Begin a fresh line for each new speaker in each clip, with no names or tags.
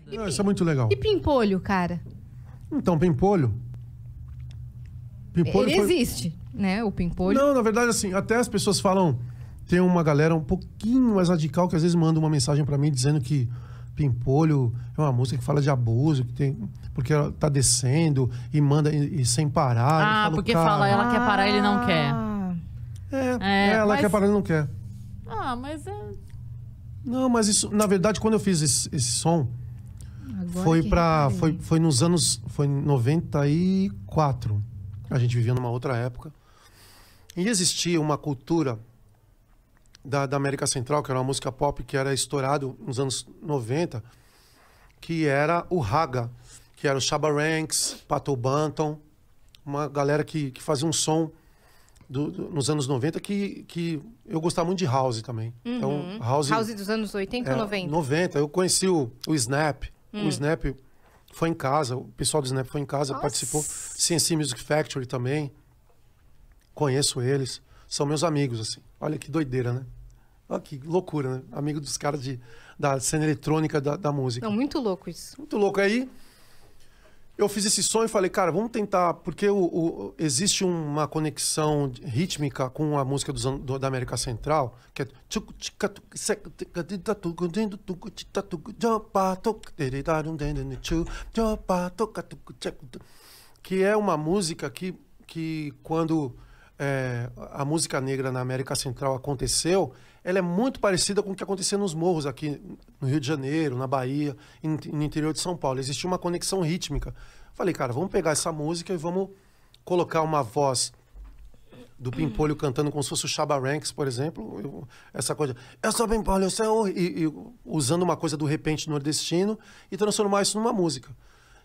Não, isso é muito legal.
E Pimpolho, cara?
Então, Pimpolho...
Ele existe, né? O Pimpolho.
Não, na verdade, assim, até as pessoas falam... Tem uma galera um pouquinho mais radical que às vezes manda uma mensagem pra mim dizendo que Pimpolho é uma música que fala de abuso, que tem, porque ela tá descendo e manda e sem parar.
Porque fala, ela quer parar, ele não quer.
Ela quer parar, ele não quer.
Mas é...
Não, mas isso, na verdade, quando eu fiz esse som, foi nos anos, foi em 94. A gente vivia numa outra época. E existia uma cultura da América Central, que era uma música pop que era estourado nos anos 90, que era o Raga, que era o Shabba Ranks, Pato Banton, uma galera que fazia um som nos anos 90 que eu gostava muito de house também.
Uhum.
Então, house
dos anos 80 ou 90?
90. Eu conheci o Snap. O Snap foi em casa, o pessoal do Snap foi em casa, participou. CNC Music Factory também. Conheço eles. São meus amigos, assim. Olha que doideira, né? Olha que loucura, né? Amigo dos caras da cena eletrônica da música.
Não, muito louco isso.
Muito louco. Aí eu fiz esse som e falei, cara, vamos tentar... Porque existe uma conexão rítmica com a música da América Central, que é... Que é uma música que quando... a música negra na América Central aconteceu, ela é muito parecida com o que acontecia nos morros aqui no Rio de Janeiro, na Bahia, no interior de São Paulo. Existia uma conexão rítmica. Falei, cara, vamos pegar essa música e vamos colocar uma voz do Pimpolho cantando como se fosse o Shabba Ranks, por exemplo. Essa coisa, eu sou Pimpolho, eu sou... E usando uma coisa do repente nordestino e transformar isso numa música.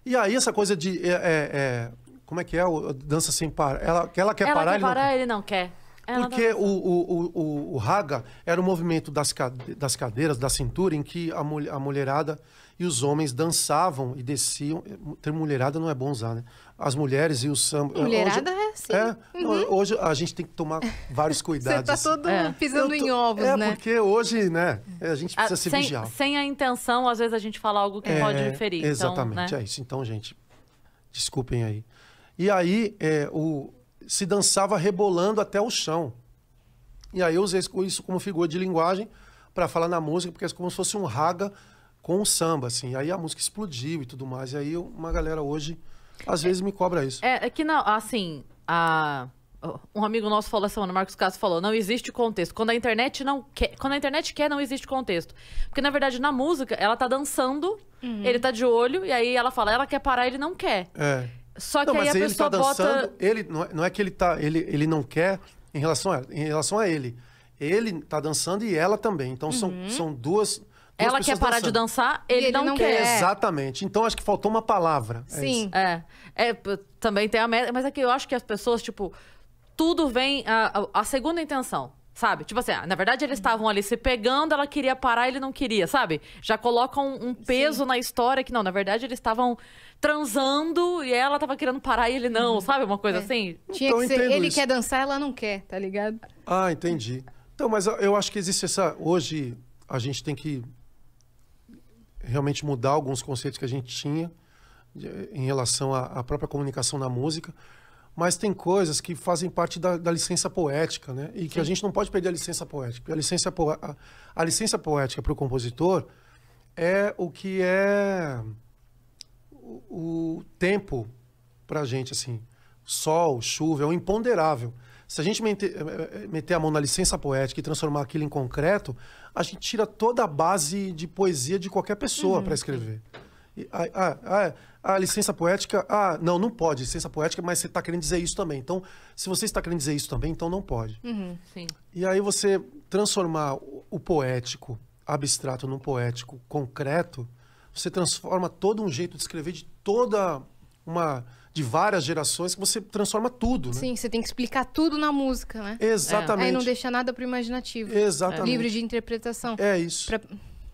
E aí essa coisa de... como é que é? Dança sem parar. Ela quer parar,
ele não quer.
Porque o Raga era o movimento das cadeiras, da cintura, em que a mulherada e os homens dançavam e desciam. Ter mulherada não é bom usar, né? As mulheres e o samba...
Mulherada é sim.
Hoje a gente tem que tomar vários cuidados.
Você tá todo pisando em ovos, né?
Porque hoje, né, a gente precisa se vigiar.
Sem a intenção, às vezes a gente fala algo que pode ferir.
Exatamente,
então, né?
É isso. Então, gente, desculpem aí. E aí, se dançava rebolando até o chão. E aí eu usei isso como figura de linguagem para falar na música, porque é como se fosse um raga com um samba, assim. Aí a música explodiu e tudo mais. E aí uma galera hoje, às vezes, me cobra isso.
É que, não, assim, um amigo nosso falou essa semana, o Marcos Castro falou, não existe contexto. Quando a internet quer, não existe contexto. Porque, na verdade, na música, ela tá dançando, ele tá de olho, e aí ela fala, ela quer parar, ele não quer. Só que aí a pessoa bota...
Ele não é que ele não quer em relação a ele. Ele tá dançando e ela também. Então são duas
ela quer parar de dançar, ele não quer.
Exatamente. Então acho que faltou uma palavra.
Sim.
Também tem a meta, mas é que eu acho que as pessoas, tipo, tudo vem a segunda intenção. Sabe? Tipo assim, na verdade eles estavam ali se pegando, ela queria parar, ele não queria, sabe? Já colocam um peso na história que não, na verdade eles estavam transando e ela tava querendo parar e ele não, sabe? Uma coisa assim.
Tinha que ser, ele quer dançar, ela não quer, tá ligado?
Ah, entendi. Então, mas eu acho que existe hoje a gente tem que realmente mudar alguns conceitos que a gente tinha em relação à própria comunicação na música. Mas tem coisas que fazem parte da licença poética, né? E que a gente não pode perder a licença poética. Porque a licença poética para o compositor é o que é o tempo para a gente, assim. Sol, chuva, é o imponderável. Se a gente meter a mão na licença poética e transformar aquilo em concreto, a gente tira toda a base de poesia de qualquer pessoa para escrever. A licença poética... não pode licença poética, mas você está querendo dizer isso também. Então, se você está querendo dizer isso também, então não pode.
Sim.
E aí você transformar o poético abstrato num poético concreto, você transforma todo um jeito de escrever de várias gerações, que você transforma tudo, né?
Sim, você tem que explicar tudo na música, né?
Exatamente.
Aí não deixa nada pro imaginativo.
Exatamente.
Livre de interpretação.
É isso.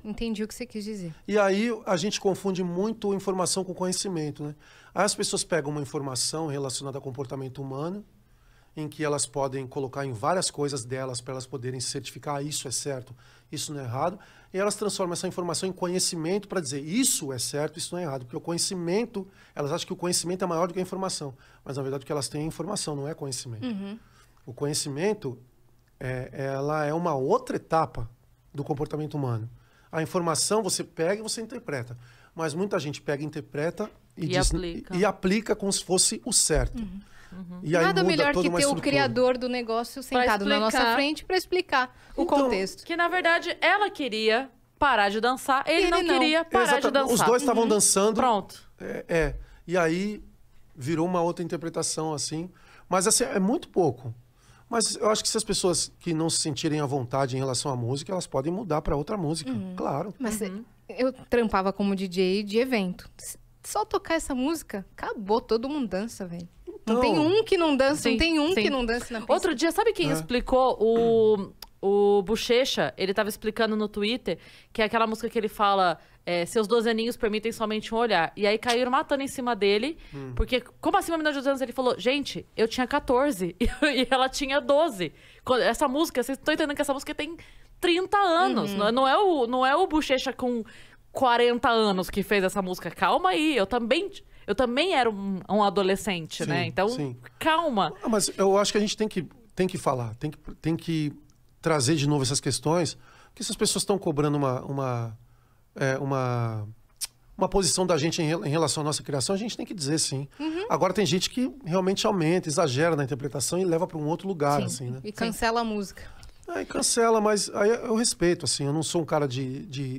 Entendi o que você quis dizer.
E aí a gente confunde muito informação com conhecimento, né? Aí as pessoas pegam uma informação relacionada a comportamento humano em que elas podem colocar em várias coisas delas para elas poderem certificar isso é certo, isso não é errado. E elas transformam essa informação em conhecimento para dizer isso é certo, isso não é errado. Porque o conhecimento, elas acham que o conhecimento é maior do que a informação. Mas, na verdade, o que elas têm é informação, não é conhecimento. O conhecimento, ela é uma outra etapa do comportamento humano. A informação você pega e você interpreta. Mas muita gente pega e interpreta e aplica como se fosse o certo. E aí
Nada
muda
melhor
toda
que
uma
ter o
estrutura.
criador do negócio sentado na nossa frente para explicar o
Então,
contexto.
Que, na verdade, ela queria parar de dançar, ele não queria parar de dançar.
Os dois estavam dançando.
Pronto.
E aí virou uma outra interpretação, assim. Mas assim, é muito pouco. Mas eu acho que se as pessoas que não se sentirem à vontade em relação à música, elas podem mudar para outra música, claro.
Mas eu trampava como DJ de evento. Só tocar essa música, acabou, todo mundo dança, velho. Não tem um que não dança, não tem um que não dança na pista.
Outro dia, sabe quem explicou? O Bochecha, ele tava explicando no Twitter que é aquela música que ele fala seus 12 aninhos permitem somente um olhar. E aí caíram matando em cima dele, porque como assim uma menina de 12 anos? Ele falou, gente, eu tinha 14 e ela tinha 12. Essa música, vocês estão entendendo que essa música tem 30 anos. Não é o Bochecha com 40 anos que fez essa música. Calma aí, eu também era um adolescente, né? Então, calma.
Mas eu acho que a gente tem que falar, tem que trazer de novo essas questões, porque essas pessoas estão cobrando uma posição da gente em relação à nossa criação, a gente tem que dizer sim. Agora tem gente que realmente aumenta, exagera na interpretação e leva para um outro lugar, assim, né?
E cancela a música.
Aí cancela, mas aí eu respeito, assim, eu não sou um cara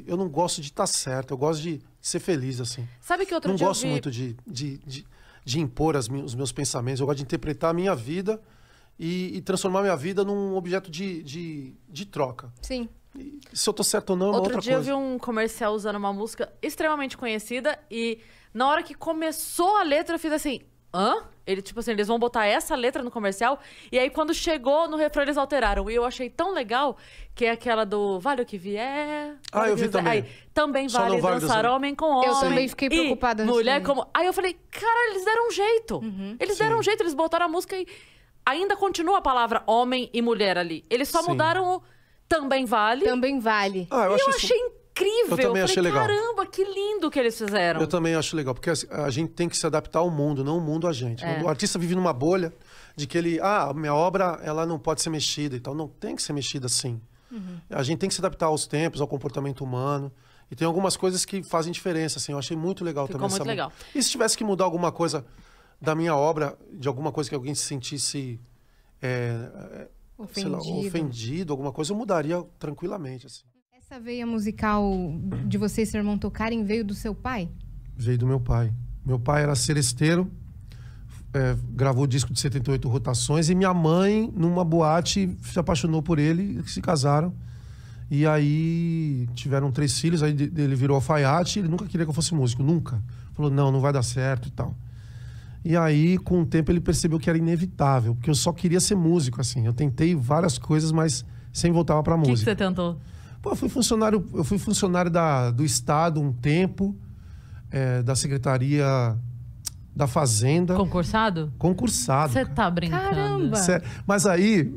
eu não gosto de estar certo, eu gosto de ser feliz, assim.
Sabe que outro
não
dia
gosto muito de impor os meus pensamentos, eu gosto de interpretar a minha vida e transformar a minha vida num objeto de troca.
Sim.
E se eu tô certo ou não, é uma outra coisa.
Outro dia eu vi um comercial usando uma música extremamente conhecida e na hora que começou a letra eu fiz assim, hã? Ele, tipo assim, eles vão botar essa letra no comercial e aí quando chegou no refrão eles alteraram. E eu achei tão legal que é aquela do vale o que vier.
Ah, eu vi também.
Aí, também
Só
vale dançar homem com homem.
Eu também fiquei preocupada
e
nesse
mulher
momento.
como... Aí eu falei, cara, eles deram um jeito. Eles deram um jeito, eles botaram a música e ainda continua a palavra homem e mulher ali. Eles só mudaram o também vale.
Também vale.
Ah,
eu achei incrível.
Eu também achei legal.
Caramba, que lindo que eles fizeram.
Eu também acho legal, porque a gente tem que se adaptar ao mundo, não o mundo a gente. O artista vive numa bolha de que minha obra ela não pode ser mexida e tal. Não tem que ser mexida assim. A gente tem que se adaptar aos tempos, ao comportamento humano. E tem algumas coisas que fazem diferença, assim. Eu achei muito legal
Ficou
também.
muito legal.
E se tivesse que mudar alguma coisa da minha obra, de alguma coisa que alguém se sentisse sei lá, ofendido, alguma coisa, eu mudaria tranquilamente, assim.
Essa veia musical de você e seu irmão tocarem veio do seu pai?
Veio do meu pai. Meu pai era seresteiro, gravou o disco de 78 rotações, e minha mãe, numa boate, se apaixonou por ele e se casaram. E aí tiveram 3 filhos, aí ele virou alfaiate, ele nunca queria que eu fosse músico, nunca. Falou, não vai dar certo e tal. E aí, com o tempo, ele percebeu que era inevitável, porque eu só queria ser músico, assim. Eu tentei várias coisas, mas sempre voltava pra música.
O que você tentou?
Pô, eu fui funcionário do Estado um tempo, da Secretaria da Fazenda.
Concursado?
Concursado.
Você tá brincando.
Caramba!
Mas aí,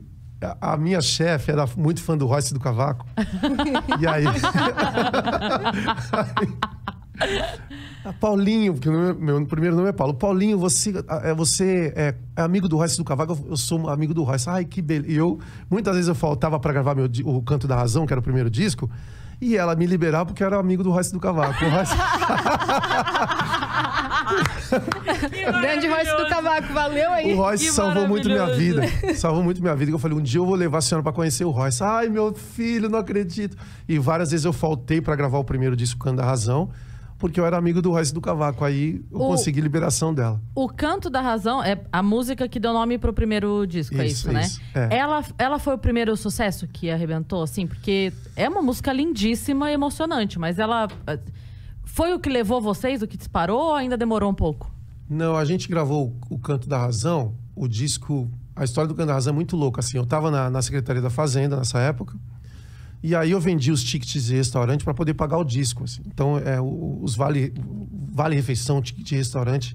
a minha chefe era muito fã do Royce do Cavaco. E aí... Paulinho, porque meu primeiro nome é Paulo. Paulinho, você é amigo do Royce do Cavaco? Eu sou amigo do Royce. Ai, que beleza. E muitas vezes eu faltava pra gravar o Canto da Razão, que era o primeiro disco, e ela me liberava porque eu era amigo do Royce do Cavaco.
Grande Royce do Cavaco, valeu aí.
O Royce salvou muito minha vida. Salvou muito minha vida. Eu falei, um dia eu vou levar a senhora pra conhecer o Royce. Ai, meu filho, não acredito. E várias vezes eu faltei pra gravar o primeiro disco, Canto da Razão, porque eu era amigo do Royce do Cavaco. Aí eu consegui liberação dela.
O Canto da Razão é a música que deu nome pro primeiro disco,
Isso,
né?
é.
Ela foi o primeiro sucesso que arrebentou, assim? Porque é uma música lindíssima e emocionante, mas ela... Foi o que levou vocês, o que disparou, ou ainda demorou um pouco?
Não, a gente gravou o Canto da Razão, o disco... A história do Canto da Razão é muito louca, assim. Eu tava na Secretaria da Fazenda nessa época, e aí eu vendi os tickets de restaurante para poder pagar o disco, assim. Então, os vale-refeição, ticket de restaurante,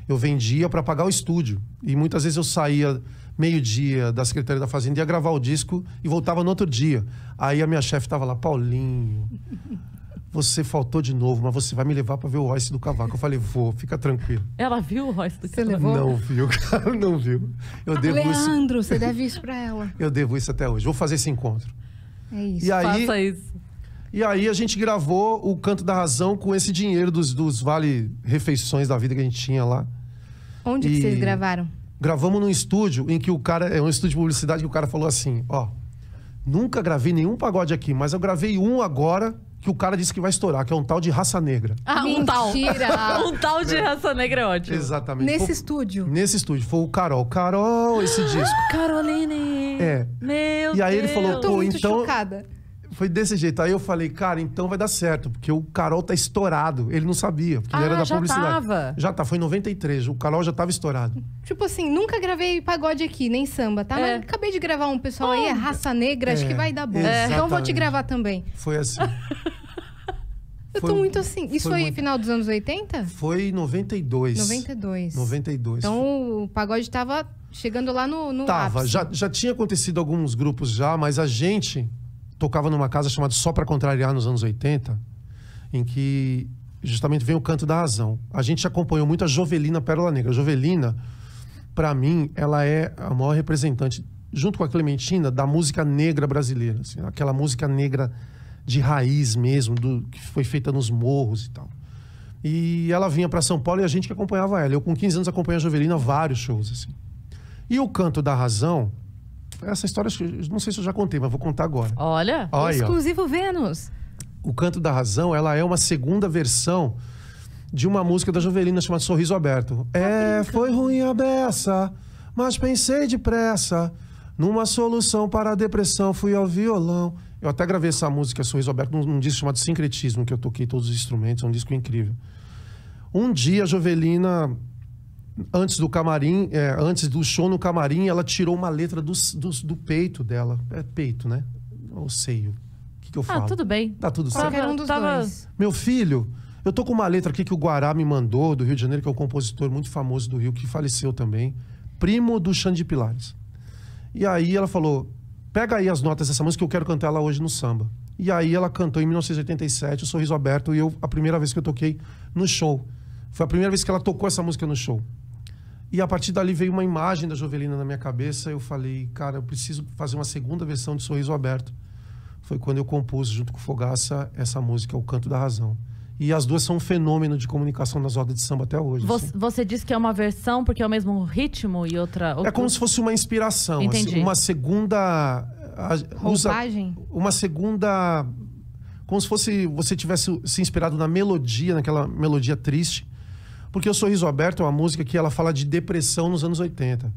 eu vendia para pagar o estúdio. E muitas vezes eu saía meio-dia da Secretaria da Fazenda, ia gravar o disco e voltava no outro dia. Aí a minha chefe estava lá, Paulinho, você faltou de novo, mas você vai me levar para ver o Royce do Cavaco. Eu falei, vou, fica tranquilo.
Ela viu o Royce do Cavaco?
Você levou?
Não viu, cara, não viu. Eu devo
Leandro, você deve isso pra ela.
Eu devo isso até hoje. Vou fazer esse encontro.
É isso.
E aí,
Faça isso.
E aí a gente gravou o Canto da Razão com esse dinheiro dos vale-refeições da vida que a gente tinha lá.
Onde que vocês gravaram?
Gravamos num estúdio em que o cara... É um estúdio de publicidade que o cara falou assim, ó... Nunca gravei nenhum pagode aqui, mas eu gravei um agora que o cara disse que vai estourar, que é um tal de Raça Negra.
Ah,
Mentira!
um tal de Raça Negra é ótimo.
Exatamente.
Nesse estúdio?
Nesse estúdio. Foi o Carol. Carol, esse disco.
Caroline!
É.
Meu
E aí ele
Deus.
falou,
Tô
pô,
muito
então...
chocada.
Foi desse jeito. Aí eu falei, cara, então vai dar certo, porque o Carol tá estourado. Ele não sabia, porque ele era da
já
publicidade.
tava.
Já tá, foi em 93. O Carol já tava estourado.
Tipo assim, nunca gravei pagode aqui, nem samba, tá?
É.
Mas acabei de gravar um pessoal aí, é Raça Negra, acho que vai dar bom.
exatamente.
Então vou te gravar também.
Foi assim.
Eu
Foi-
tô muito assim. Isso
foi
foi
muito-
final dos anos 80?
Foi em 92.
92.
92.
Então o pagode tava chegando lá no
Tava.
ápice.
Já tinha acontecido alguns grupos já, mas a gente tocava numa casa chamada Só Pra Contrariar nos anos 80, em que justamente vem o Canto da Razão. A gente acompanhou muito a Jovelina Pérola Negra. A Jovelina, pra mim, ela é a maior representante, junto com a Clementina, da música negra brasileira. Assim, aquela música negra de raiz mesmo, que foi feita nos morros e tal. E ela vinha pra São Paulo e a gente que acompanhava ela. Eu, com 15 anos, acompanhei a Jovelina vários shows, assim. E o Canto da Razão, essa história, não sei se eu já contei, mas vou contar agora.
Olha.
Olha aí, ó.
Exclusivo Vênus.
O Canto da Razão, ela é uma segunda versão de uma música da Jovelina chamada Sorriso Aberto. Foi ruim a beça, mas pensei depressa. Numa solução para a depressão, fui ao violão. Eu até gravei essa música, Sorriso Aberto, num disco chamado Sincretismo, que eu toquei todos os instrumentos, é um disco incrível. Um dia, a Jovelina, antes do camarim, antes do show no camarim, ela tirou uma letra do peito dela. É peito, né? O seio. O que eu falo?
tudo bem.
Tá tudo certo.
Qualquer um dos dois.
Meu filho, eu tô com uma letra aqui que o Guará me mandou, do Rio de Janeiro, que é um compositor muito famoso do Rio, que faleceu também. Primo do Xande de Pilares. E aí ela falou, pega aí as notas dessa música que eu quero cantar ela hoje no samba. E aí ela cantou em 1987, o Sorriso Aberto, e a primeira vez que eu toquei no show. Foi a primeira vez que ela tocou essa música no show. E a partir dali veio uma imagem da Jovelina na minha cabeça. Eu falei, cara, eu preciso fazer uma segunda versão de Sorriso Aberto. Foi quando eu compus, junto com o Fogaça, essa música, O Canto da Razão. E as duas são um fenômeno de comunicação nas rodas de samba até hoje. Assim.
Você disse que é uma versão porque é o mesmo ritmo e outra...
É como se fosse uma inspiração.
Entendi.
Assim, uma segunda...
Roupagem?
Uma segunda... Como se fosse você tivesse se inspirado na melodia, naquela melodia triste. Porque o Sorriso Aberto é uma música que ela fala de depressão nos anos 80.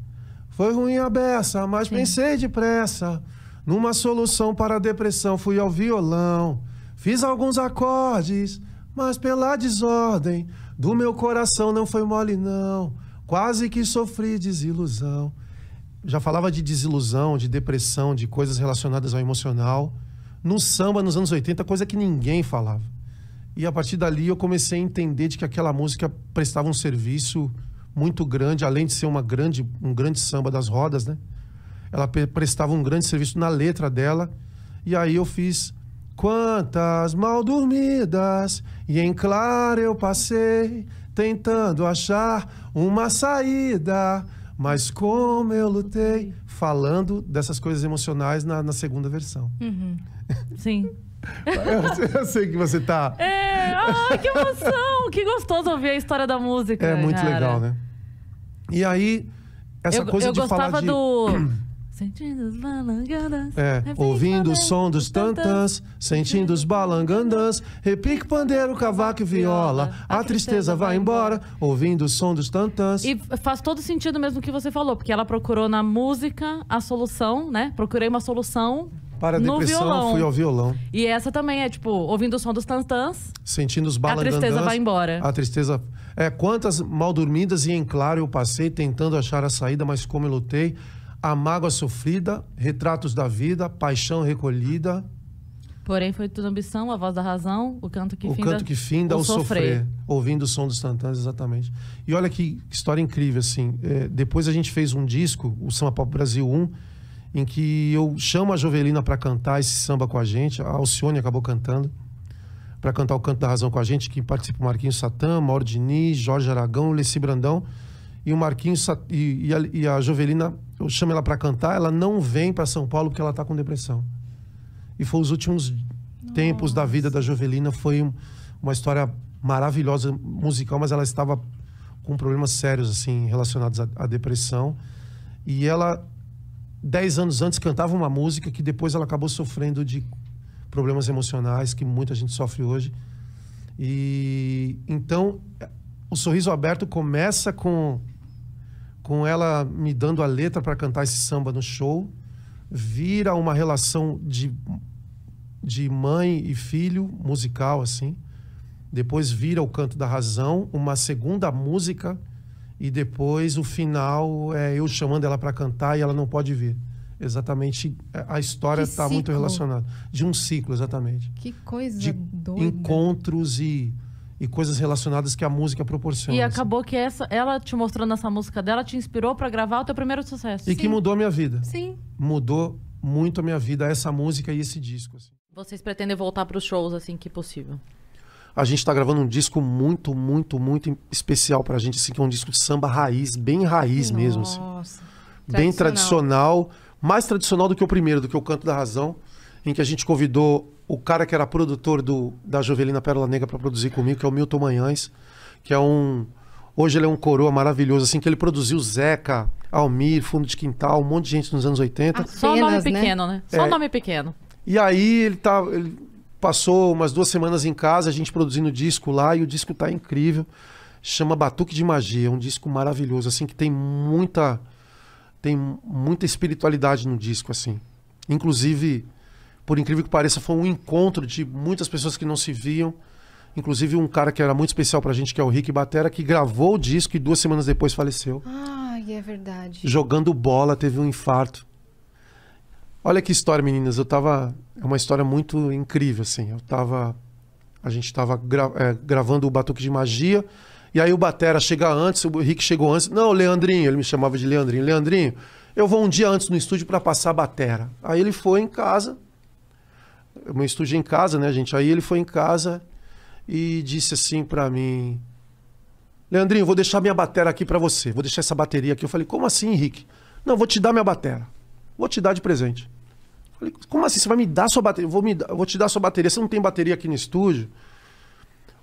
Foi ruim a beça, mas pensei depressa. Numa solução para a depressão, fui ao violão. Fiz alguns acordes, mas pela desordem do meu coração não foi mole não. Quase que sofri desilusão. Já falava de desilusão, de depressão, de coisas relacionadas ao emocional. No samba, nos anos 80, coisa que ninguém falava. E a partir dali eu comecei a entender de que aquela música prestava um serviço muito grande, além de ser um grande samba das rodas, né? Ela prestava um grande serviço na letra dela. E aí eu fiz quantas mal dormidas e em claro eu passei, tentando achar uma saída, mas como eu lutei, falando dessas coisas emocionais na segunda versão.
Uhum.
Sim.
Eu sei que você tá...
Que emoção! Que gostoso ouvir a história da música.
É muito
cara.
legal, né? E aí, essa coisa de falar de...
Eu gostava do... Sentindo os balangandãs.
Ouvindo o som dos tantãs, sentindo os balangandãs, repique, pandeiro, cavaco e viola, a tristeza vai embora, ouvindo o som dos tantãs.
E faz todo sentido mesmo o que você falou, porque ela procurou na música a solução, né? Procurei uma solução
para a
no
depressão,
violão.
fui ao violão.
E essa também é, tipo, ouvindo o som dos tantãs,
sentindo os
a
balangandãs.
tristeza vai embora.
A tristeza... quantas mal dormidas e em claro eu passei, tentando achar a saída, mas como eu lutei... A mágoa sofrida, retratos da vida, paixão recolhida.
Porém foi tudo ambição, a voz da razão, o canto que finda...
O canto que finda, o sofrer. Ouvindo o som dos tantãs, exatamente. E olha que história incrível, assim. Depois a gente fez um disco, o Samba Pop Brasil 1, em que eu chamo a Jovelina para cantar esse samba com a gente. A Alcione acabou cantando, para cantar o Canto da Razão com a gente, que participa o Marquinhos Satã, Mauro Diniz, Jorge Aragão, Leci Brandão. E o Marquinhos e a Jovelina, eu chamo ela para cantar, ela não vem para São Paulo porque ela está com depressão. E foi os últimos tempos da vida da Jovelina. Foi uma história maravilhosa, musical, mas ela estava com problemas sérios, assim, relacionados à depressão. E ela, 10 anos antes, cantava uma música que depois ela acabou sofrendo de problemas emocionais, que muita gente sofre hoje. E então, o Sorriso Aberto começa com ela me dando a letra para cantar esse samba no show, vira uma relação de mãe e filho, musical, assim. Depois vira o Canto da Razão, uma segunda música, e depois o final é eu chamando ela para cantar e ela não pode vir. Exatamente, a história está muito relacionada. De um ciclo, exatamente.
Que coisa
de
doida.
Encontros e coisas relacionadas que a música proporciona.
E acabou que ela te mostrando essa música dela te inspirou para gravar o teu primeiro sucesso.
E que mudou a minha vida.
Sim.
Mudou muito a minha vida, essa música e esse disco. Assim.
Vocês pretendem voltar para os shows assim que possível?
A gente está gravando um disco muito, muito, muito especial pra gente, assim, que é um disco de samba raiz, bem raiz mesmo. Assim. Bem tradicional. Mais tradicional do que o primeiro, do que o Canto da Razão, em que a gente convidou o cara que era produtor da Jovelina Pérola Negra para produzir comigo, que é o Milton Manhães, que é hoje ele é um coroa maravilhoso, assim, que ele produziu Zeca, Almir, Fundo de Quintal, um monte de gente nos anos 80.
Só nome pequeno, né? Só nome pequeno.
E aí ele passou umas 2 semanas em casa, a gente produzindo o disco lá, e o disco tá incrível. Chama Batuque de Magia, é um disco maravilhoso, assim, que tem muita espiritualidade no disco, assim. Inclusive, por incrível que pareça, foi um encontro de muitas pessoas que não se viam. Inclusive um cara que era muito especial pra gente, que é o Rick Batera, que gravou o disco e 2 semanas depois faleceu.
É verdade.
Jogando bola, teve um infarto. Olha que história, meninas. É uma história muito incrível, assim. A gente tava gravando o Batuque de Magia, e aí o Batera chega antes, o Rick chegou antes. Não, Leandrinho, ele me chamava de Leandrinho. Leandrinho, eu vou um dia antes no estúdio para passar a batera. Aí ele foi em casa, o meu estúdio é em casa, né, gente? Aí ele foi em casa e disse assim para mim: Leandrinho, vou deixar minha batera aqui para você, vou deixar essa bateria aqui. Eu falei: como assim, Rick? Não, vou te dar minha batera, vou te dar de presente. Eu falei: como assim, você vai me dar sua bateria? Vou te dar sua bateria, você não tem bateria aqui no estúdio?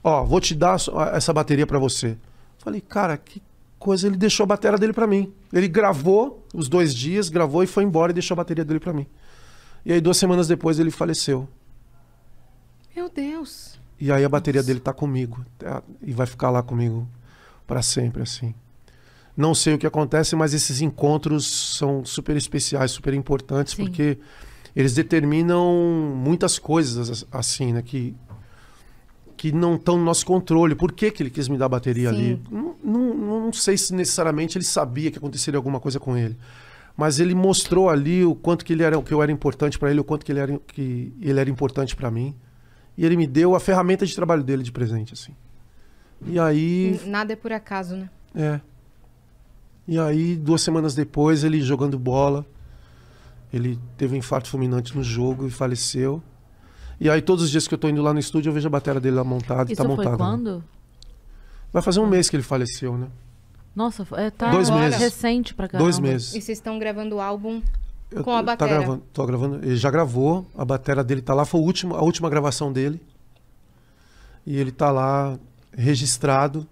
Ó, vou te dar essa bateria pra você. Falei: cara, que coisa. Ele deixou a bateria dele pra mim. Ele gravou os 2 dias, gravou e foi embora e deixou a bateria dele pra mim. E aí 2 semanas depois ele faleceu.
Meu Deus.
E aí a bateria dele tá comigo. E vai ficar lá comigo pra sempre, assim. Não sei o que acontece, mas esses encontros são super especiais, super importantes. Sim. Porque eles determinam muitas coisas, assim, né? Que não estão no nosso controle. Por que ele quis me dar a bateria ali? Não sei se necessariamente ele sabia que aconteceria alguma coisa com ele. Mas ele mostrou ali o quanto que eu era importante para ele, o quanto que ele era importante para mim. E ele me deu a ferramenta de trabalho dele de presente, assim. E aí...
Nada é por acaso, né?
É. E aí, 2 semanas depois, ele jogando bola, ele teve um infarto fulminante no jogo e faleceu. E aí, todos os dias que eu tô indo lá no estúdio, eu vejo a bateria dele lá montada.
Isso
tá montada.
Foi quando?
Né? Vai fazer 1 mês que ele faleceu, né?
Nossa, tá
2 meses.
Recente pra caramba.
2 meses.
E vocês estão gravando o álbum com a bateria?
Tô gravando. Ele já gravou, a bateria dele tá lá, foi a última gravação dele. E ele tá lá registrado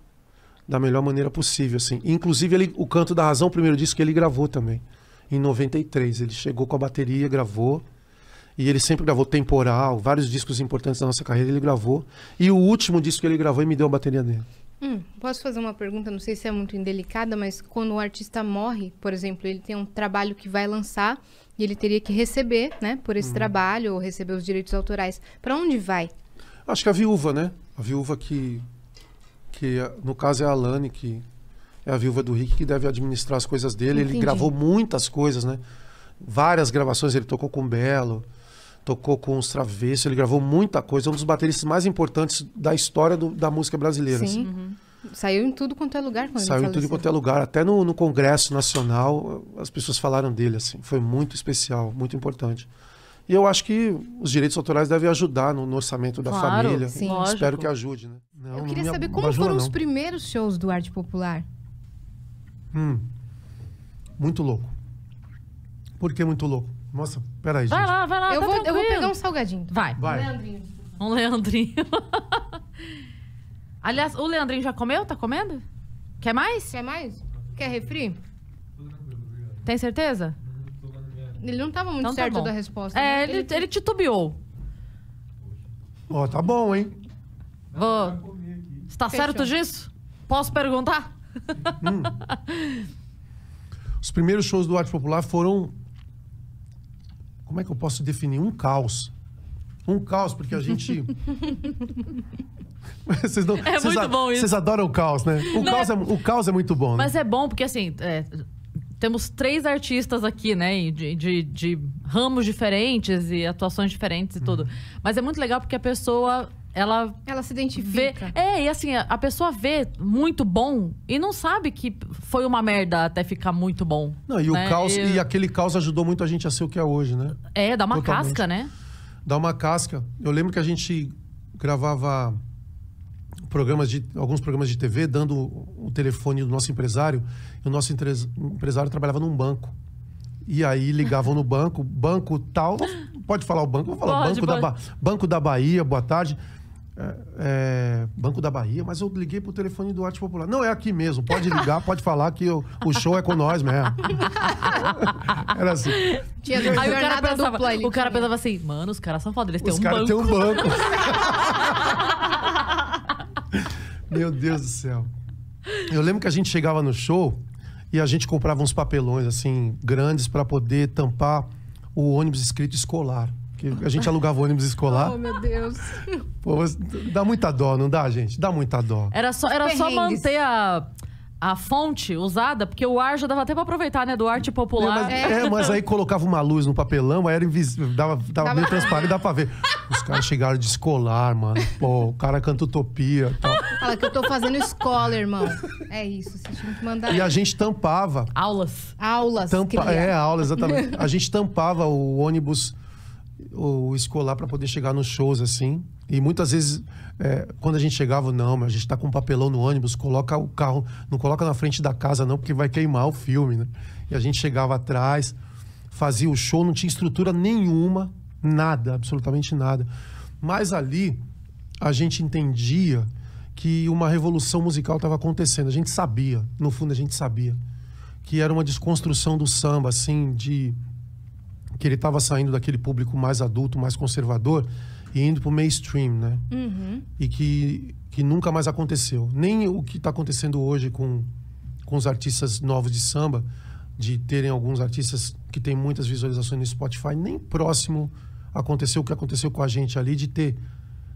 da melhor maneira possível, assim. Inclusive, o Canto da Razão, o primeiro disco que ele gravou também. Em 93. Ele chegou com a bateria, gravou. E ele sempre gravou Temporal, vários discos importantes da nossa carreira ele gravou. E o último disco que ele gravou, ele me deu a bateria dele.
Posso fazer uma pergunta? Não sei se é muito indelicada, mas quando o artista morre, por exemplo, ele tem um trabalho que vai lançar e ele teria que receber, né, por esse trabalho, ou receber os direitos autorais. Para onde vai?
Acho que a viúva, né? A viúva que no caso é a Alane, que é a viúva do Rick, que deve administrar as coisas dele. Entendi. Ele gravou muitas coisas, né? Várias gravações, ele tocou com o Belo. tocou com os Travessos, ele gravou muita coisa, é um dos bateristas mais importantes da história da música brasileira.
Sim.
Assim.
Saiu em tudo quanto é lugar quando
Saiu
ele
em tudo
faleceu.
quanto é lugar, até no Congresso Nacional, as pessoas falaram dele, assim. Foi muito especial, muito importante. E eu acho que os direitos autorais devem ajudar no orçamento da
Claro,
família.
sim.
Lógico.
Espero que ajude, né? Não,
Eu
não
queria
me
saber como
abajura,
foram os
não.
primeiros shows do Arte Popular.
Muito louco. Por que muito louco? Nossa, peraí, gente.
Vai lá,
eu
tá
vou
tranquilo.
pegar um salgadinho.
Vai.
Vai.
Leandrinho.
Um Leandrinho. Aliás, o Leandrinho já comeu? Tá comendo? Quer mais?
Quer mais? Quer refri?
Tem certeza?
Ele não tava muito
Então tá
certo
bom.
da resposta.
É,
né?
ele titubeou.
Ó, tá bom, hein?
Vou... Você tá
Fechou.
certo disso? Posso perguntar?
Os primeiros shows do Arte Popular foram... Como é que eu posso definir? Um caos. Um caos, porque a gente... Vocês não-
É
vocês
muito bom isso.
Vocês adoram o caos, né? O caos é muito bom, né?
Mas é bom porque, assim, temos 3 artistas aqui, né? De ramos diferentes e atuações diferentes e tudo. Mas é muito legal porque a pessoa, ela
Ela se
vê...
identifica.
E assim, a pessoa vê muito bom e não sabe que foi uma merda até ficar muito bom.
Não, e o
né?
caos, e aquele caos ajudou muito a gente a ser o que é hoje, né?
Dá uma
Totalmente.
casca, né?
Dá uma casca. Eu lembro que a gente gravava alguns programas de TV, dando o telefone do nosso empresário. E o nosso empresário trabalhava num banco. E aí ligavam no banco tal. Pode falar o banco? Vou falar Banco da Bahia, boa tarde. Banco da Bahia, mas eu liguei pro telefone do Arte Popular. Não, é aqui mesmo, pode ligar, pode falar que o show é com nós mesmo. Era assim.
Tinha
Aí
jornada dupla ali.
o cara pensava assim, mano, os caras são foda, eles têm
Os
um
caras
banco.
têm um banco. Meu Deus do céu. Eu lembro que a gente chegava no show e a gente comprava uns papelões assim grandes para poder tampar o ônibus escrito escolar. Que a gente alugava o ônibus escolar.
Oh, meu Deus.
Pô, dá muita dó, não dá, gente? Dá muita dó.
Era só
Perrengues.
manter a fonte usada, porque o ar já dava até pra aproveitar, né? Do arte popular.
Mas aí colocava uma luz no papelão, aí era invisível, tava meio transparente, dá pra ver. Os caras chegaram de escolar, mano. Pô, o cara canta utopia e tal.
Fala que eu tô fazendo escola, irmão. É isso, vocês tinham que mandar
E a gente tampava.
Aulas.
aulas. cria.
Aula, exatamente. A gente tampava o ônibus, o escolar, pra poder chegar nos shows, assim. E muitas vezes, quando a gente chegava, não, mas a gente tá com um papelão no ônibus, coloca o carro, não coloca na frente da casa, não, porque vai queimar o filme, né? E a gente chegava atrás, fazia o show, não tinha estrutura nenhuma, nada, absolutamente nada. Mas ali, a gente entendia que uma revolução musical estava acontecendo. A gente sabia, no fundo a gente sabia, que era uma desconstrução do samba, assim, que ele estava saindo daquele público mais adulto, mais conservador, e indo pro mainstream, né? E que nunca mais aconteceu. Nem o que está acontecendo hoje com os artistas novos de samba, de terem alguns artistas que têm muitas visualizações no Spotify, nem próximo aconteceu o que aconteceu com a gente ali, de ter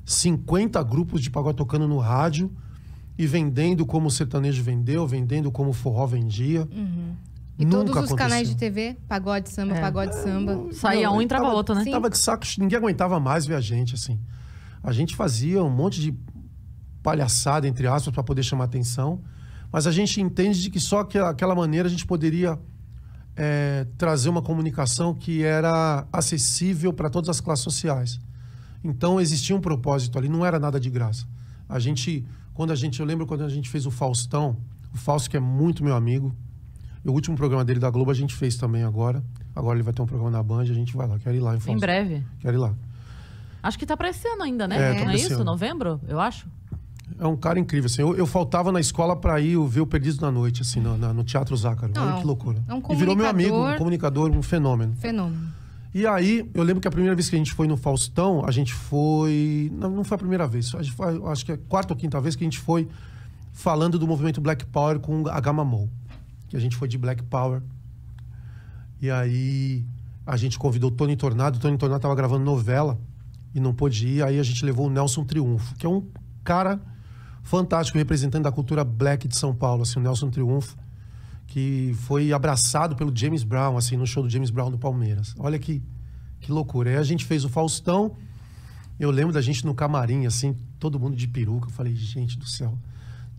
50 grupos de pagode tocando no rádio e vendendo como o sertanejo vendeu, vendendo como o forró vendia.
E
Nunca
todos os
aconteceu.
canais de TV, pagode samba, pagode samba.
Saía
Não,
um e entrava
tava-
outro, né?
Sim.
Tava de saco, ninguém aguentava mais ver a gente, assim. A gente fazia um monte de palhaçada, entre aspas, para poder chamar atenção, mas a gente entende de que só aquela maneira a gente poderia trazer uma comunicação que era acessível para todas as classes sociais. Então existia um propósito ali, não era nada de graça. Eu lembro quando a gente fez o Faustão, o Fausto, que é muito meu amigo, e o último programa dele da Globo a gente fez também agora. Agora ele vai ter um programa na Band, a gente vai lá. Quero ir lá em Faustão.
Em breve.
Quero ir lá.
Acho que tá pra esse ano ainda, né?
Tá
Não
pra
é
esse
isso?
ano.
Novembro, eu acho.
É um cara incrível, assim. Eu faltava na escola pra ir ver o Perdidos na Noite, assim, no Teatro Zácaro. Olha que loucura.
É um
E virou meu amigo,
comunicador.
um comunicador, um fenômeno.
Fenômeno.
E aí, eu lembro que a primeira vez que a gente foi no Faustão, a gente foi... Não foi a primeira vez. Acho que é a quarta ou quinta vez que a gente foi falando do movimento Black Power com a Gamamol. Que a gente foi de Black Power. E aí, a gente convidou o Tony Tornado. O Tony Tornado estava gravando novela e não pôde ir. Aí a gente levou o Nelson Triunfo, que é um cara fantástico, representante da cultura black de São Paulo, assim, o Nelson Triunfo, que foi abraçado pelo James Brown, assim, no show do James Brown do Palmeiras. Olha que Que loucura. Aí a gente fez o Faustão. Eu lembro da gente no camarim, assim, todo mundo de peruca. Eu falei, gente do céu,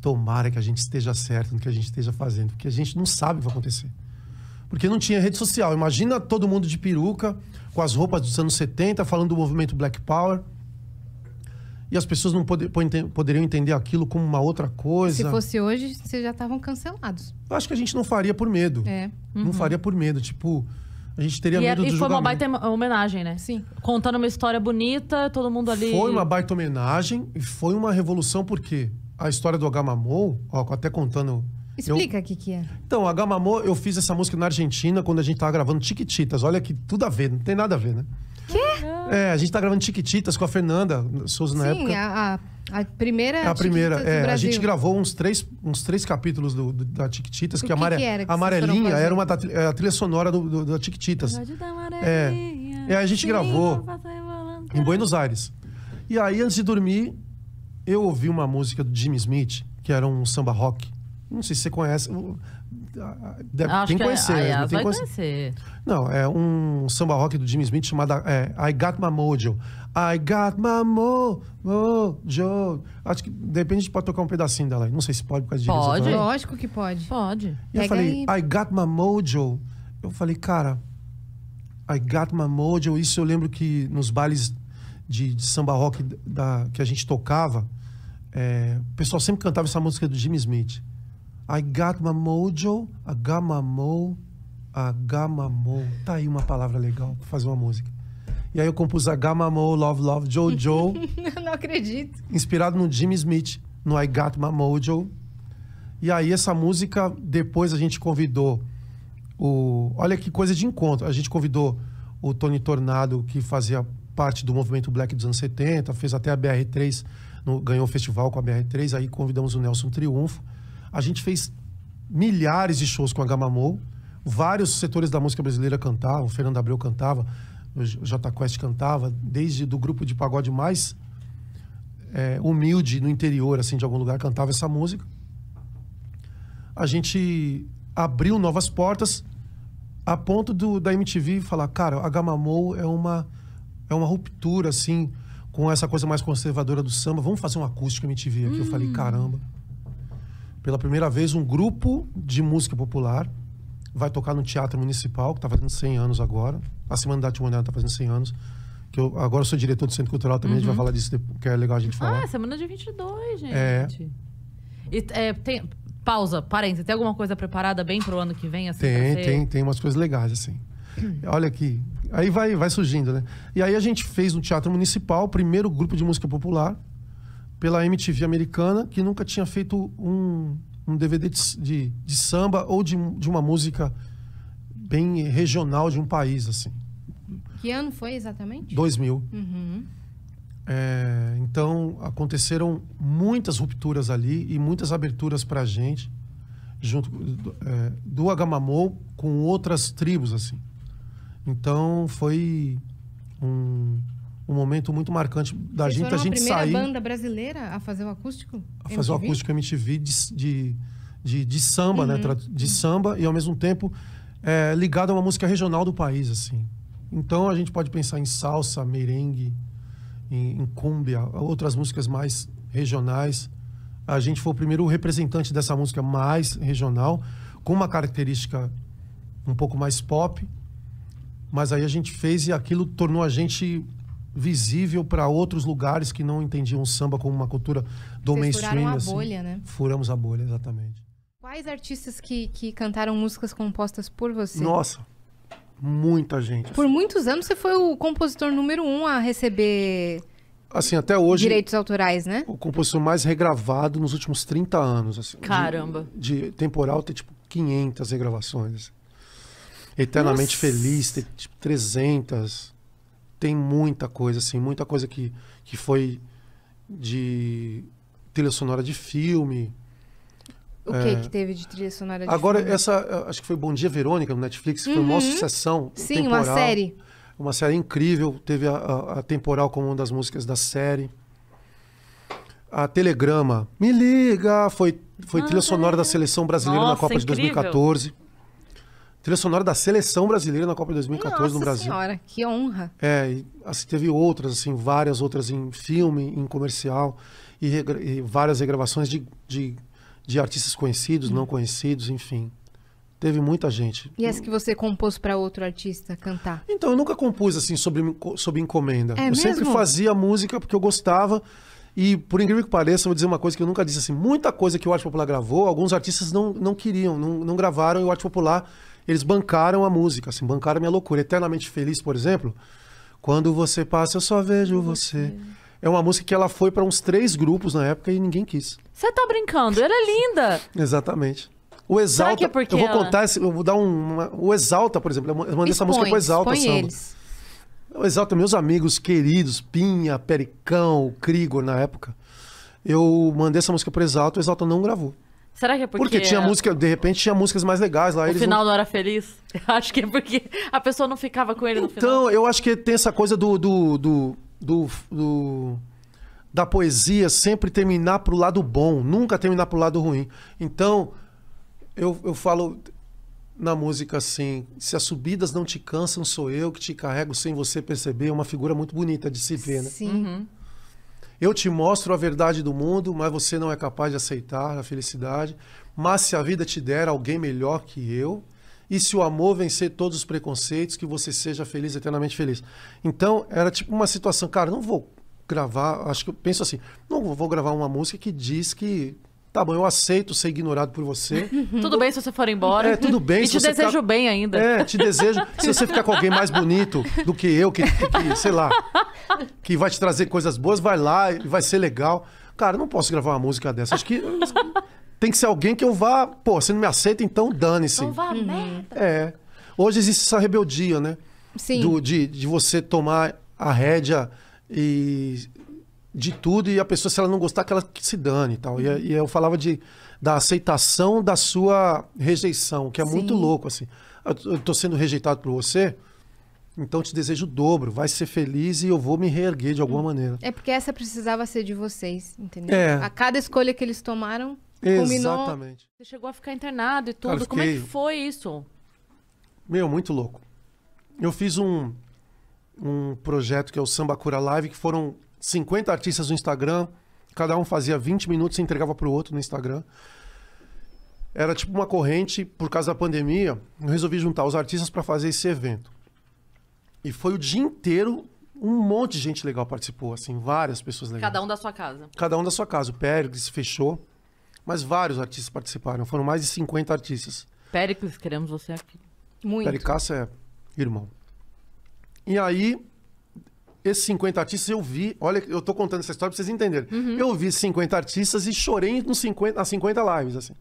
tomara que a gente esteja certo no que a gente esteja fazendo. Porque a gente não sabe o que vai acontecer. Porque não tinha rede social. Imagina todo mundo de peruca, com as roupas dos anos 70, falando do movimento Black Power. E as pessoas não poderiam entender aquilo como uma outra coisa.
Se fosse hoje, vocês já estavam cancelados.
Eu acho que a gente não faria por medo. Não faria por medo. Tipo, a gente teria medo do julgamento.
E foi uma baita homenagem, né?
Sim.
Contando uma história bonita, todo mundo ali...
Foi uma baita homenagem e foi uma revolução, porque a história do Agamamou, ó, até contando...
Explica o que é.
Então, Agamamou, eu fiz essa música na Argentina quando a gente tava gravando Chiquititas. Olha que tudo a ver, não tem nada a ver, né?
Quê?
A gente tá gravando Chiquititas com a Fernanda Souza na época.
Sim, a primeira.
É a primeira.
Chiquititas do
A
Brasil.
gente gravou uns três capítulos da Chiquititas,
O
que,
que que era que
a
vocês
amarelinha
foram
era a trilha sonora da Chiquititas. A gente gravou em Buenos Aires. E aí, antes de dormir, eu ouvi uma música do Jimmy Smith, que era um samba rock. Não sei se você conhece. Tem que conhecer.
Vai conhecer.
Não, é um samba rock do Jimmy Smith chamado I Got My Mojo. I Got My Mojo. Acho que, de repente, a gente pode tocar um pedacinho dela aí. Não sei se pode, por causa de direitos
Pode.
autorais.
Lógico que pode.
Pode.
E eu falei, I Got My Mojo. Eu falei, cara, I Got My Mojo. Isso eu lembro que nos bailes de samba rock que a gente tocava, o pessoal sempre cantava essa música do Jimmy Smith. I got my mojo, I got my mo, I got my mo. Tá aí uma palavra legal pra fazer uma música. E aí eu compus I got my mo, love, love, Jojo.
Não acredito.
Inspirado no Jimmy Smith, no I got my mojo. E aí essa música, depois a gente convidou olha que coisa de encontro. A gente convidou o Tony Tornado, que fazia parte do movimento Black dos anos 70, fez até a BR3, ganhou o festival com a BR3, aí convidamos o Nelson Triunfo. A gente fez milhares de shows com a Agamamou. Vários setores da música brasileira cantavam. O Fernando Abreu cantava, o Jota Quest cantava, desde do grupo de pagode mais humilde no interior, assim, de algum lugar, cantava essa música. A gente abriu novas portas a ponto da MTV falar, cara, a Agamamou é uma ruptura, assim, com essa coisa mais conservadora do samba. Vamos fazer um acústico MTV aqui. Eu falei, caramba. Pela primeira vez, um grupo de música popular vai tocar no Teatro Municipal, que está fazendo 100 anos agora. A Semana da Arte Moderna está fazendo 100 anos. Que agora eu sou diretor do Centro Cultural também, a gente vai falar disso, que é legal a gente falar.
Semana de 22, gente. E, pausa, parênteses. Tem alguma coisa preparada bem pro ano que vem? Assim,
tem umas coisas legais, assim. Olha aqui. Aí vai surgindo, né? E aí a gente fez no Teatro Municipal o primeiro grupo de música popular pela MTV americana, que nunca tinha feito um DVD de samba ou de uma música bem regional de um país, assim.
Que ano foi exatamente?
2000. Então, aconteceram muitas rupturas ali e muitas aberturas pra gente, junto do Agamamou com outras tribos, assim. Então, foi um momento muito marcante da gente, a gente sair...
Vocês foram a primeira banda brasileira a fazer o acústico?
A fazer o acústico MTV de samba, né? De samba e, ao mesmo tempo, ligado a uma música regional do país, assim. Então, a gente pode pensar em salsa, merengue, em cúmbia, outras músicas mais regionais. A gente foi o primeiro representante dessa música mais regional, com uma característica um pouco mais pop. Mas aí a gente fez e aquilo tornou a gente visível para outros lugares que não entendiam o samba como uma cultura do mainstream.
Furaram a
assim.
bolha, né?
Furamos a bolha, exatamente.
Quais artistas que cantaram músicas compostas por você?
Nossa, muita gente.
Por muitos anos você foi o compositor número 1 a receber
Assim, até hoje,
direitos autorais, né?
o compositor mais regravado nos últimos 30 anos. Assim,
Caramba.
De temporal tem tipo 500 regravações. Assim. Eternamente Feliz tem tipo 300. Tem muita coisa, assim, muita coisa que foi de trilha sonora de filme.
O que teve de trilha sonora de
Agora,
filme?
essa, acho que foi Bom Dia Verônica no Netflix, que foi uma sucessão.
Sim,
temporal,
uma série.
Uma série incrível. Teve a Temporal como uma das músicas da série. A Telegrama, Me Liga, foi trilha sonora da Seleção Brasileira na
Nossa,
Copa de
incrível.
2014. Trilha sonora da seleção brasileira na Copa de 2014
Nossa
no Brasil.
Senhora, que honra.
E, assim, teve outras, assim, várias outras em filme, em comercial, e várias regravações de artistas conhecidos, não conhecidos, enfim. Teve muita gente.
E as que você compôs para outro artista cantar?
Então, eu nunca compus assim sob encomenda.
É
Eu sempre
mesmo?
fazia música porque eu gostava. E, por incrível que pareça, eu vou dizer uma coisa que eu nunca disse assim. Muita coisa que o Arte Popular gravou, alguns artistas não queriam, não gravaram, e o Arte Popular, eles bancaram a música, assim, bancaram a minha loucura. Eternamente Feliz, por exemplo, quando você passa, eu só vejo você. É uma música que ela foi para uns 3 grupos na época e ninguém quis.
Você tá brincando? Ela é linda.
Exatamente. O Exalta,
Será que é porque
eu vou
ela-
contar, eu vou dar o Exalta, por exemplo, eu mandei essa música pro Exalta
expõe
Samba.
eles.
O Exalta, meus amigos queridos, Pinha, Pericão, Krigor na época. Eu mandei essa música pro Exalta, o Exalta não gravou.
Será que é porque...
Porque tinha música, de repente tinha músicas mais legais lá.
O
eles
final não era feliz? Eu acho que é porque a pessoa não ficava com ele no final.
Então, eu acho que tem essa coisa da poesia sempre terminar pro lado bom, nunca terminar pro lado ruim. Então, eu falo na música assim, se as subidas não te cansam, sou eu que te carrego sem você perceber. É uma figura muito bonita de se ver, né?
Sim.
Eu te mostro a verdade do mundo, mas você não é capaz de aceitar a felicidade. Mas se a vida te der alguém melhor que eu, e se o amor vencer todos os preconceitos, que você seja feliz, eternamente feliz. Então, era tipo uma situação, cara, não vou gravar, acho que eu penso assim, não vou gravar uma música que diz que, tá bom, eu aceito ser ignorado por você.
Tudo bem se você for embora.
É, tudo bem
E
se
te
você
desejo
ficar-
bem ainda.
É, te desejo. Se você ficar com alguém mais bonito do que eu, que, sei lá, que vai te trazer coisas boas, vai lá e vai ser legal. Cara, eu não posso gravar uma música dessa. Acho que tem que ser alguém que eu vá. Pô, você não me aceita, então dane-se.
Não vá, merda.
É. Hoje existe essa rebeldia, né?
Sim.
De você tomar a rédea de tudo e a pessoa, se ela não gostar, que ela que se dane e tal. E eu falava da aceitação da sua rejeição, que é muito
Sim.
louco, assim. Eu tô sendo rejeitado por você, então te desejo o dobro. Vai ser feliz e eu vou me reerguer de alguma maneira.
É porque essa precisava ser de vocês, entendeu?
É.
A cada escolha que eles tomaram, culminou...
Exatamente.
Você chegou a ficar internado e tudo.
Cara, eu
Como é que
fiquei-
foi isso?
Meu, muito louco. Eu fiz um projeto que é o Samba Cura Live, que foram 50 artistas no Instagram, cada um fazia 20 minutos e entregava pro outro no Instagram. Era tipo uma corrente, por causa da pandemia, eu resolvi juntar os artistas para fazer esse evento. E foi o dia inteiro, um monte de gente legal participou, assim, várias pessoas legais.
Cada um da sua casa.
Cada um da sua casa. O Péricles fechou, mas vários artistas participaram. Foram mais de 50 artistas.
Péricles, queremos você aqui.
Muito.
Pericasso é irmão. E aí, esses 50 artistas eu vi... Olha, eu tô contando essa história pra vocês entenderem. Eu vi 50 artistas e chorei nas 50 lives, assim.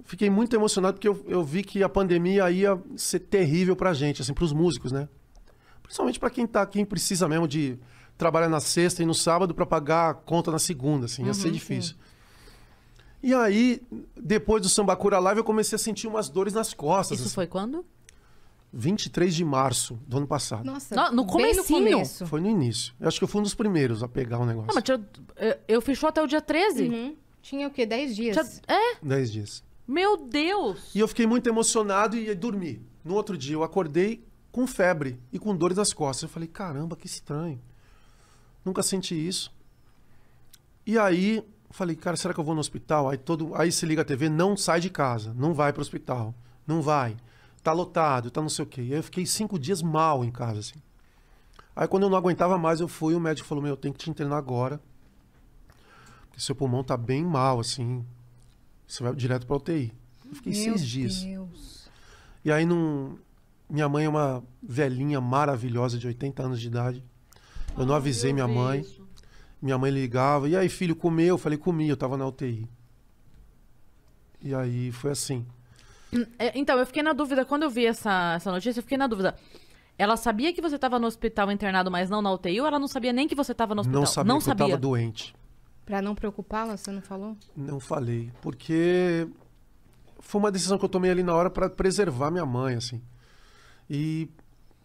Fiquei muito emocionado porque eu vi que a pandemia ia ser terrível pra gente, assim, pros músicos, né? Principalmente pra quem precisa mesmo de trabalhar na sexta e no sábado pra pagar a conta na segunda, assim. Ia ser difícil. E aí, depois do Samba Cura Live, eu comecei a sentir umas dores nas costas.
Isso
assim.
foi quando?
23 de março do ano passado.
Nossa,
No
bem no
comecinho.
começo.
Foi no início. Eu acho que eu fui um dos primeiros a pegar o negócio.
Não, mas eu fechou até o dia 13.
Uhum. Tinha o quê? 10 dias?
É?
10 dias.
Meu Deus.
E eu fiquei muito emocionado e dormi. No outro dia eu acordei com febre e com dores nas costas. Eu falei, caramba, que estranho. Nunca senti isso. E aí, falei, cara, será que eu vou no hospital? Aí se liga a TV, não sai de casa, não vai pro hospital. Não vai. Tá lotado, tá não sei o quê. E aí eu fiquei 5 dias mal em casa, assim. Aí quando eu não aguentava mais, eu fui, o médico falou, meu, eu tenho que te internar agora. Porque seu pulmão tá bem mal, assim. Você vai direto pra UTI. Eu fiquei 6 dias.
Deus.
E aí minha mãe é uma velhinha maravilhosa de 80 anos de idade. Eu não avisei minha mãe. Minha mãe ligava. E aí, filho, comeu? Eu falei, comi, eu tava na UTI. E aí foi assim.
Então, eu fiquei na dúvida, quando eu vi essa notícia, eu fiquei na dúvida. Ela sabia que você tava no hospital internado, mas não na UTI, ou ela não sabia nem que você tava no hospital?
Não sabia que eu tava doente.
Pra não preocupá-la, você não falou?
Não falei. Porque foi uma decisão que eu tomei ali na hora para preservar minha mãe, assim. E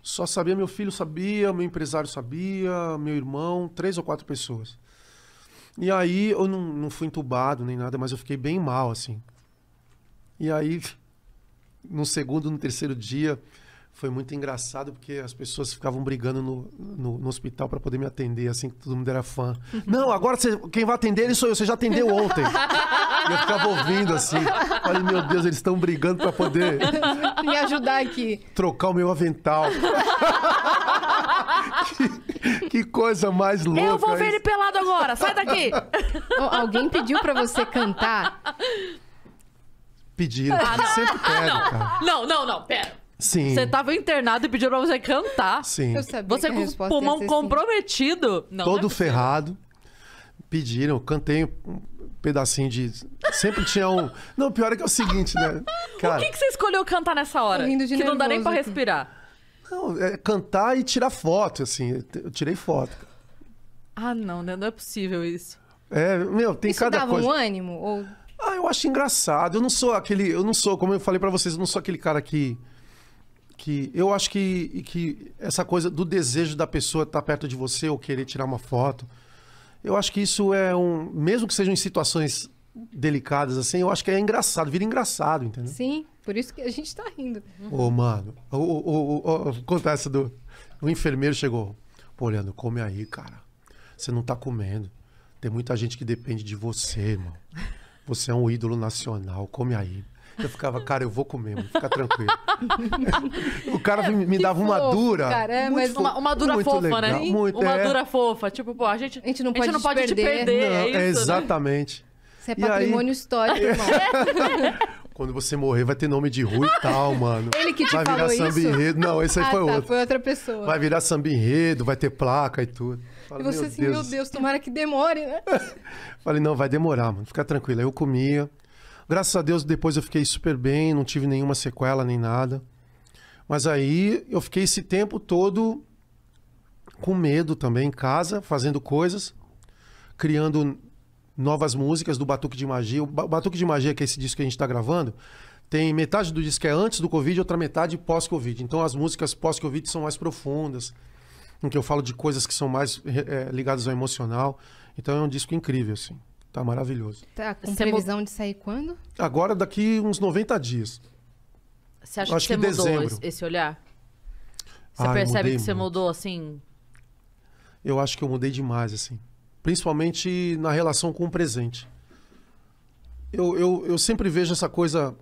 só sabia, meu filho sabia, meu empresário sabia, meu irmão, 3 ou 4 pessoas. E aí eu não fui entubado nem nada, mas eu fiquei bem mal, assim. E aí no segundo, no terceiro dia, foi muito engraçado, porque as pessoas ficavam brigando no hospital para poder me atender, assim, que todo mundo era fã. Não, agora quem vai atender ele sou eu, você já atendeu ontem. E eu ficava ouvindo, assim. Falei, meu Deus, eles estão brigando para poder
Me ajudar aqui.
trocar o meu avental. que coisa mais louca.
Eu vou ver
isso.
ele pelado agora, sai daqui!
Alguém pediu pra você cantar?
Pediram, sempre pedem, cara.
Não, pera.
Sim,
Você tava internado e pediu pra você cantar.
sim.
Eu sabia
Você
que a
com o
resposta ia
pulmão
ser sim.
comprometido. Não, não é
Todo
possível.
ferrado. Pediram, cantei um pedacinho de... Sempre tinha um... Não, pior é que é o seguinte, né? Cara,
Por que você escolheu cantar nessa hora?
Tô rindo de
que não dá nem
nervoso
pra
aqui.
respirar.
não, é cantar e tirar foto, assim. Eu tirei foto.
Ah, não, né? Não é possível isso.
É, meu, tem
Isso
cada
dava
coisa.
um ânimo? Ou...
Ah, eu acho engraçado. Eu não sou, como eu falei pra vocês, eu não sou aquele cara que eu acho que essa coisa do desejo da pessoa estar perto de você ou querer tirar uma foto, eu acho que isso é mesmo que sejam em situações delicadas assim, eu acho que é engraçado, vira engraçado, entendeu?
Sim, por isso que a gente tá rindo.
Ô, mano, contar essa o enfermeiro chegou, pô, Leandro, come aí, cara. Você não tá comendo. Tem muita gente que depende de você, irmão. Você é um ídolo nacional, come aí. Eu ficava, cara, eu vou comer, mano, fica tranquilo. O cara me
Que
dava uma
fofo,
dura.
cara, é,
muito
mas
fo-
Uma dura
muito
fofa,
legal,
né?
Muito,
Uma
é.
dura fofa. Tipo, pô, a gente
não pode
te
te
perder.
perder.
Não,
É isso, né?
exatamente.
Isso é
E aí-
patrimônio histórico, irmão.
Quando você morrer, vai ter nome de rua e tal, mano.
Ele que te
vai
falou
virar samba
isso?
enredo. Não, esse aí
Ah,
foi
tá,
outro.
foi outra pessoa.
Vai virar samba enredo, vai ter placa e tudo. Falei,
E você assim, meu Deus, tomara que demore, né?
Falei, não, vai demorar, mano. Fica tranquilo. Aí eu comia. Graças a Deus, depois eu fiquei super bem, não tive nenhuma sequela nem nada. Mas aí eu fiquei esse tempo todo com medo também em casa, fazendo coisas, criando novas músicas do Batuque de Magia. O Batuque de Magia, que é esse disco que a gente tá gravando, tem metade do disco que é antes do Covid e outra metade pós-Covid. Então as músicas pós-Covid são mais profundas, em que eu falo de coisas que são mais ligadas ao emocional. Então é um disco incrível, assim. Tá maravilhoso.
Tá, com
Você
previsão de sair quando?
Agora, daqui uns 90 dias.
Você acha
Acho
que você
que
mudou
dezembro.
esse olhar? Você
Ah, eu
percebe
mudei
que você
muito.
mudou, assim...
Eu acho que eu mudei demais, assim. Principalmente na relação com o presente. Eu sempre vejo essa coisa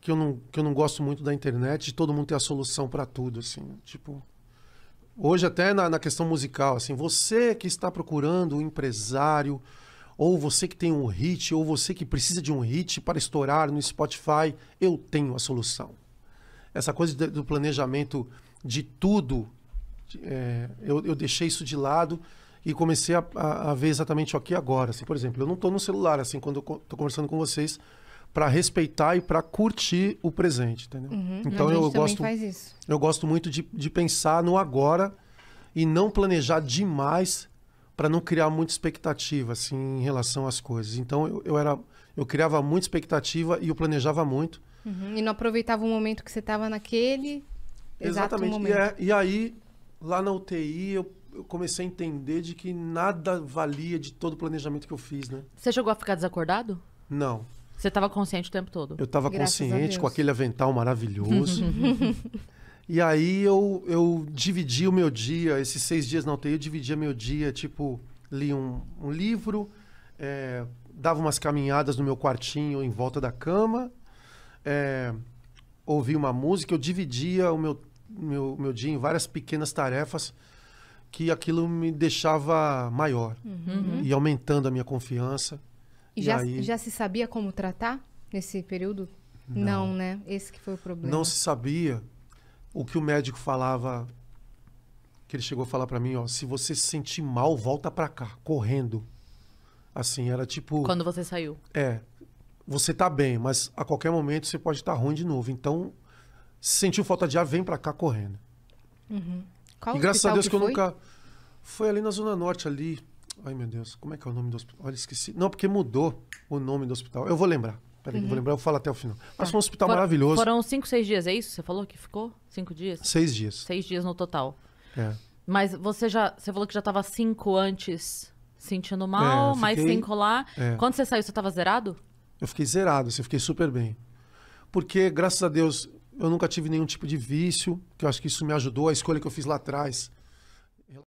que eu não gosto muito da internet, de todo mundo ter a solução para tudo, assim. Tipo, hoje até na questão musical, assim, você que está procurando um empresário, ou você que tem um hit, ou você que precisa de um hit para estourar no Spotify, eu tenho a solução. Essa coisa do planejamento de tudo, eu deixei isso de lado e comecei a ver exatamente o aqui e agora. Assim, por exemplo, eu não estou no celular assim quando eu estou conversando com vocês para respeitar e para curtir o presente, entendeu? Então
a gente
eu
também
gosto,
faz isso.
eu gosto muito de pensar no agora e não planejar demais para não criar muita expectativa assim em relação às coisas. Então eu criava muita expectativa e eu planejava muito.
E não aproveitava o momento que você estava naquele exato momento.
E aí, lá na UTI, eu comecei a entender de que nada valia de todo o planejamento que eu fiz, né?
Você chegou a ficar desacordado?
Não.
Você tava consciente o tempo todo?
Eu estava
Graças a
consciente,
Deus.
com aquele avental maravilhoso. E aí eu dividi o meu dia, esses 6 dias na UTI, eu dividia meu dia, tipo, li um livro, dava umas caminhadas no meu quartinho em volta da cama, ouvia uma música, eu dividia o meu dia em várias pequenas tarefas que aquilo me deixava maior e aumentando a minha confiança.
E já se sabia como tratar nesse período? Não, né? Esse que foi o problema.
Não se sabia o que o médico falava, que ele chegou a falar pra mim, ó, se você se sentir mal, volta pra cá, correndo. Assim, era tipo,
Quando você saiu?
você tá bem, mas a qualquer momento você pode estar ruim de novo. Então, se sentiu falta de ar, vem pra cá correndo.
Qual
E graças a
hospital
Deus que eu
foi?
nunca... Foi ali na Zona Norte, ali... Ai, meu Deus, como é que é o nome do hospital? Olha, esqueci. Não, porque mudou o nome do hospital. Eu vou lembrar. Peraí, eu vou lembrar, eu falo até o final. Mas foi um hospital maravilhoso.
Foram 5, 6 dias, é isso? Você falou que ficou? 5 dias?
6 dias.
6 dias no total.
É.
Mas você falou que já tava 5 antes sentindo mal,
eu
mais
fiquei-
5 lá.
é.
Quando você saiu, você tava zerado?
Eu fiquei zerado, assim, eu fiquei super bem. Porque, graças a Deus, eu nunca tive nenhum tipo de vício, que eu acho que isso me ajudou. A escolha que eu fiz lá atrás